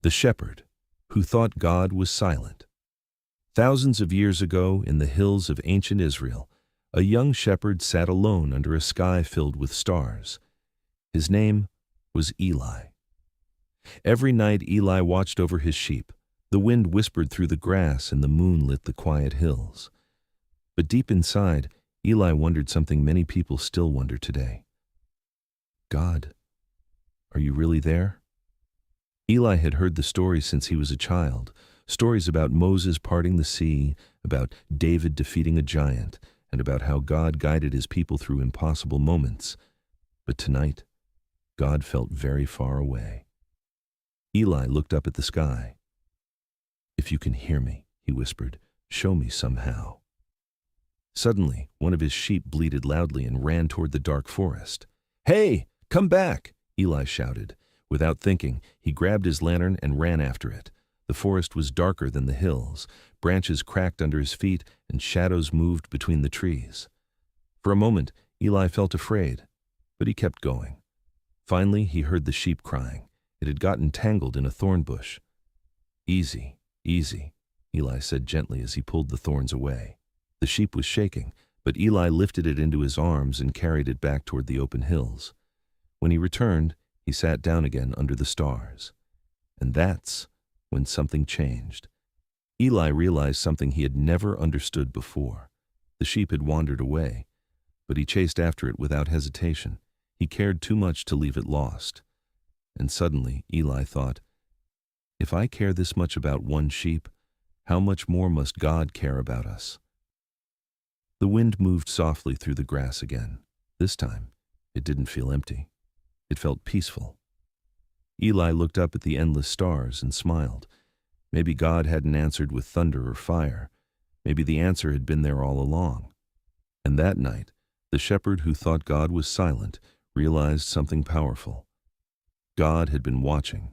The shepherd, who thought God was silent. Thousands of years ago, in the hills of ancient Israel, a young shepherd sat alone under a sky filled with stars. His name was Eli. Every night Eli watched over his sheep. The wind whispered through the grass and the moon lit the quiet hills. But deep inside, Eli wondered something many people still wonder today. God, are you really there? Eli had heard the stories since he was a child, stories about Moses parting the sea, about David defeating a giant, and about how God guided his people through impossible moments. But tonight, God felt very far away. Eli looked up at the sky. "If you can hear me," he whispered, "show me somehow." Suddenly, one of his sheep bleated loudly and ran toward the dark forest. "Hey, come back!" Eli shouted. Without thinking, he grabbed his lantern and ran after it. The forest was darker than the hills. Branches cracked under his feet and shadows moved between the trees. For a moment, Eli felt afraid, but he kept going. Finally, he heard the sheep crying. It had gotten tangled in a thorn bush. "Easy, easy," Eli said gently as he pulled the thorns away. The sheep was shaking, but Eli lifted it into his arms and carried it back toward the open hills. When he returned, he sat down again under the stars. And that's when something changed. Eli realized something he had never understood before. The sheep had wandered away, but he chased after it without hesitation. He cared too much to leave it lost. And suddenly, Eli thought, if I care this much about one sheep, how much more must God care about us? The wind moved softly through the grass again. This time, it didn't feel empty. It felt peaceful. Eli looked up at the endless stars and smiled. Maybe God hadn't answered with thunder or fire. Maybe the answer had been there all along. And that night, the shepherd who thought God was silent realized something powerful. God had been watching,